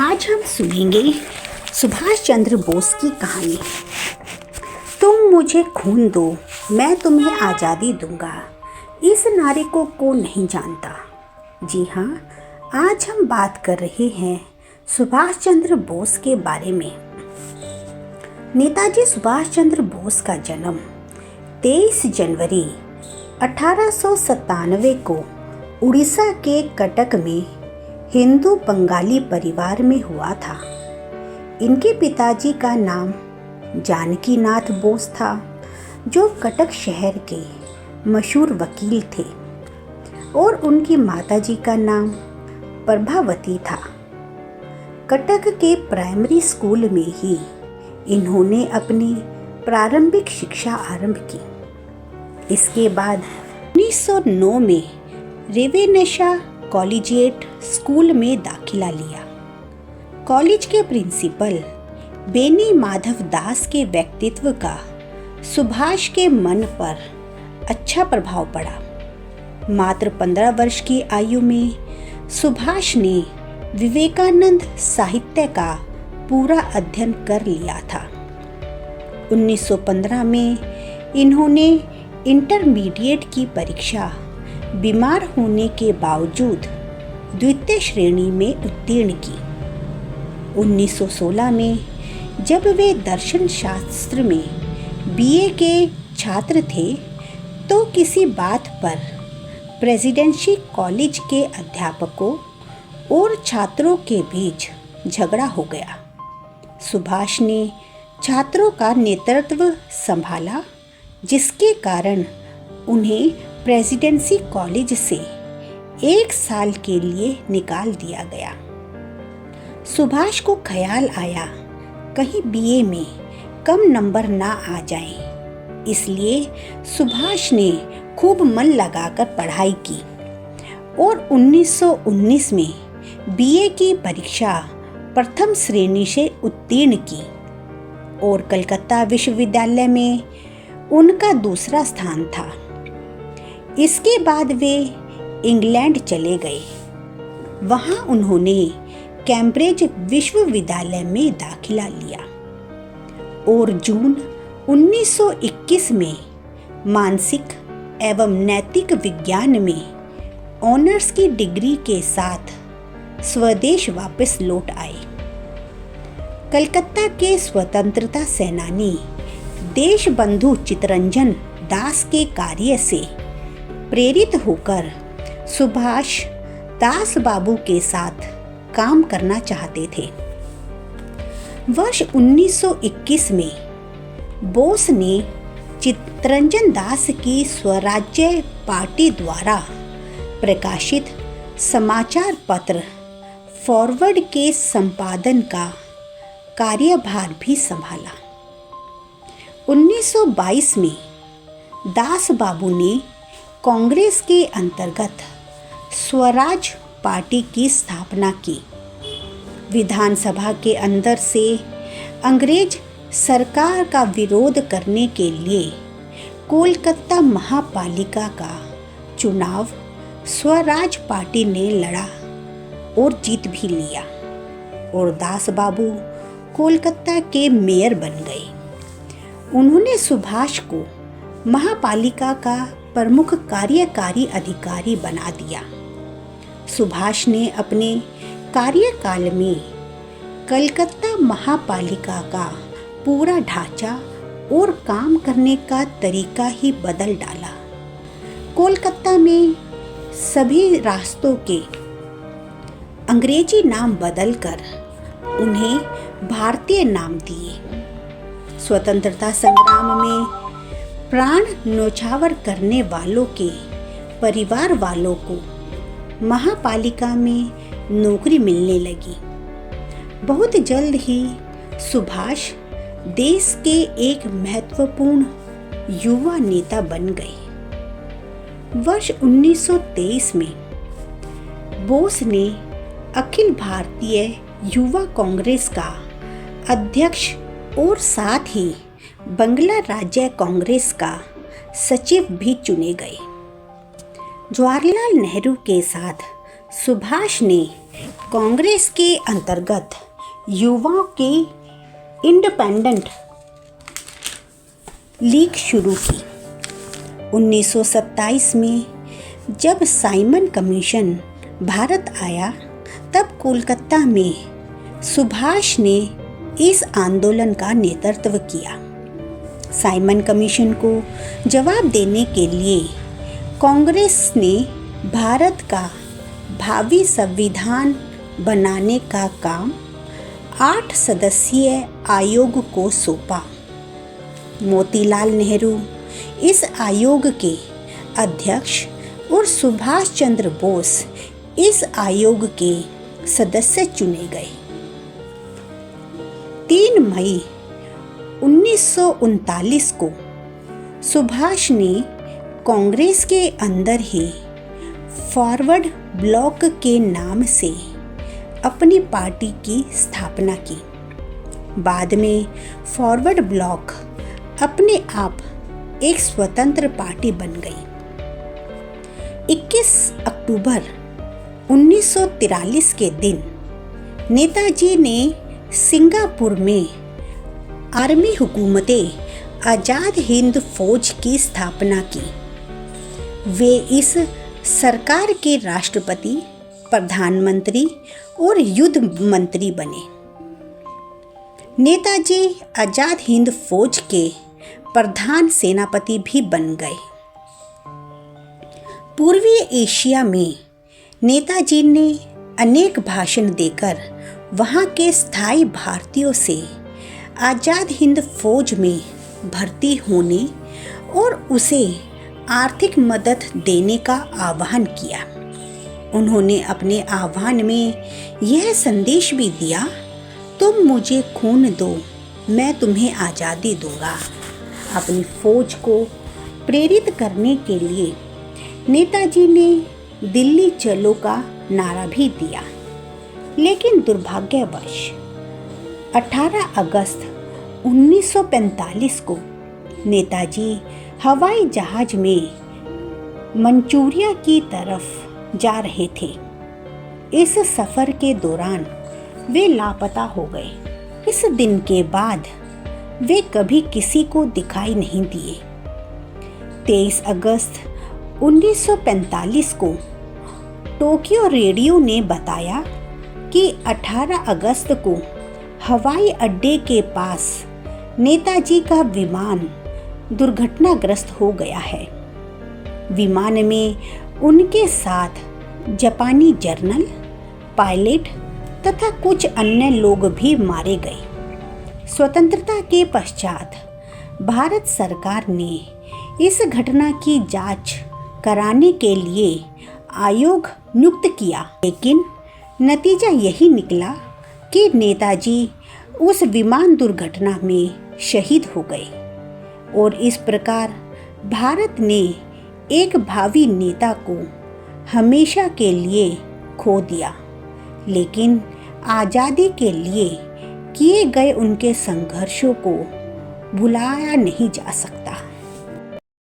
आज हम सुनेंगे सुभाष चंद्र बोस की कहानी। तुम मुझे खून दो, मैं तुम्हें आज़ादी दूंगा, इस नारे को कौन नहीं जानता। जी हाँ, आज हम बात कर रहे हैं सुभाष चंद्र बोस के बारे में। नेताजी सुभाष चंद्र बोस का जन्म 23 जनवरी 1897 को उड़ीसा के कटक में हिंदू बंगाली परिवार में हुआ था। इनके पिताजी का नाम जानकी नाथ बोस था, जो कटक शहर के मशहूर वकील थे, और उनकी माताजी का नाम प्रभावती था। कटक के प्राइमरी स्कूल में ही इन्होंने अपनी प्रारंभिक शिक्षा आरंभ की। इसके बाद 1909 में रेवेनशा कॉलेजिएट स्कूल में दाखिला लिया। कॉलेज के प्रिंसिपल बेनी माधव दास के व्यक्तित्व का सुभाष के मन पर अच्छा प्रभाव पड़ा। मात्र 15 वर्ष की आयु में सुभाष ने विवेकानंद साहित्य का पूरा अध्ययन कर लिया था। 1915 में इन्होंने इंटरमीडिएट की परीक्षा बीमार होने के बावजूद द्वितीय श्रेणी में उत्तीर्ण की। 1916 में जब वे दर्शन शास्त्र में बीए के छात्र थे, तो किसी बात पर प्रेसिडेंसी कॉलेज के अध्यापकों और छात्रों के बीच झगड़ा हो गया। सुभाष ने छात्रों का नेतृत्व संभाला, जिसके कारण उन्हें प्रेसिडेंसी कॉलेज से 1 साल के लिए निकाल दिया गया। सुभाष को ख्याल आया कहीं बीए में कम नंबर ना आ जाएं, इसलिए सुभाष ने खूब मन लगाकर पढ़ाई की और 1919 में बीए की परीक्षा प्रथम श्रेणी से उत्तीर्ण की और कलकत्ता विश्वविद्यालय में उनका दूसरा स्थान था। इसके बाद वे इंग्लैंड चले गए। वहां उन्होंने कैम्ब्रिज विश्वविद्यालय में दाखिला लिया और जून 1921 में मानसिक एवं नैतिक विज्ञान में ऑनर्स की डिग्री के साथ स्वदेश वापस लौट आए। कलकत्ता के स्वतंत्रता सेनानी देशबंधु चित्तरंजन दास के कार्य से प्रेरित होकर सुभाष दास बाबू के साथ काम करना चाहते थे। वर्ष 1921 में बोस ने चित्तरंजन दास की स्वराज्य पार्टी द्वारा प्रकाशित समाचार पत्र फॉरवर्ड के संपादन का कार्यभार भी संभाला। 1922 में दास बाबू ने कांग्रेस के अंतर्गत स्वराज पार्टी की स्थापना की। विधानसभा के अंदर से अंग्रेज सरकार का विरोध करने के लिए कोलकाता महापालिका का चुनाव स्वराज पार्टी ने लड़ा और जीत भी लिया और दास बाबू कोलकाता के मेयर बन गए। उन्होंने सुभाष को महापालिका का प्रमुख कार्यकारी अधिकारी बना दिया। सुभाष ने अपने कार्यकाल में कलकत्ता महापालिका का पूरा ढांचा और काम करने का तरीका ही बदल डाला। कोलकाता में सभी रास्तों के अंग्रेजी नाम बदलकर उन्हें भारतीय नाम दिए। स्वतंत्रता संग्राम में प्राण न्यौछावर करने वालों के परिवार वालों को महापालिका में नौकरी मिलने लगी। बहुत जल्द ही सुभाष देश के एक महत्वपूर्ण युवा नेता बन गए। वर्ष 1923 में बोस ने अखिल भारतीय युवा कांग्रेस का अध्यक्ष और साथ ही बंगला राज्य कांग्रेस का सचिव भी चुने गए। जवाहरलाल नेहरू के साथ सुभाष ने कांग्रेस के अंतर्गत युवाओं की इंडिपेंडेंट लीग शुरू की। 1927 में जब साइमन कमीशन भारत आया तब कोलकाता में सुभाष ने इस आंदोलन का नेतृत्व किया। साइमन कमीशन को जवाब देने के लिए कांग्रेस ने भारत का भावी संविधान बनाने का काम 8 सदस्यीय आयोग को सौंपा। मोतीलाल नेहरू इस आयोग के अध्यक्ष और सुभाष चंद्र बोस इस आयोग के सदस्य चुने गए। 3 मई 1939 को सुभाष ने कांग्रेस के अंदर ही फॉरवर्ड ब्लॉक के नाम से अपनी पार्टी की स्थापना की। बाद में फॉरवर्ड ब्लॉक अपने आप एक स्वतंत्र पार्टी बन गई। 21 अक्टूबर 1943 के दिन नेताजी ने सिंगापुर में आर्मी हुकूमते आज़ाद हिंद फौज की स्थापना की। वे इस सरकार के राष्ट्रपति, प्रधानमंत्री और युद्ध मंत्री बने। नेताजी आज़ाद हिंद फौज के प्रधान सेनापति भी बन गए। पूर्वी एशिया में नेताजी ने अनेक भाषण देकर वहाँ के स्थायी भारतीयों से आज़ाद हिंद फौज में भर्ती होने और उसे आर्थिक मदद देने का आह्वान किया। उन्होंने अपने आह्वान में यह संदेश भी दिया, तुम मुझे खून दो, मैं तुम्हें आज़ादी दूंगा। अपनी फौज को प्रेरित करने के लिए नेताजी ने दिल्ली चलो का नारा भी दिया। लेकिन दुर्भाग्यवश 18 अगस्त 1945 को नेताजी हवाई जहाज में मंचूरिया की तरफ जा रहे थे। इस सफ़र के दौरान वे लापता हो गए। इस दिन के बाद वे कभी किसी को दिखाई नहीं दिए। 23 अगस्त 1945 को टोक्यो रेडियो ने बताया कि 18 अगस्त को हवाई अड्डे के पास नेताजी का विमान दुर्घटनाग्रस्त हो गया है। विमान में उनके साथ जापानी जर्नल, पायलट तथा कुछ अन्य लोग भी मारे गए। स्वतंत्रता के पश्चात भारत सरकार ने इस घटना की जांच कराने के लिए आयोग नियुक्त किया, लेकिन नतीजा यही निकला कि नेताजी उस विमान दुर्घटना में शहीद हो गए और इस प्रकार भारत ने एक भावी नेता को हमेशा के लिए खो दिया। लेकिन आज़ादी के लिए किए गए उनके संघर्षों को भुलाया नहीं जा सकता।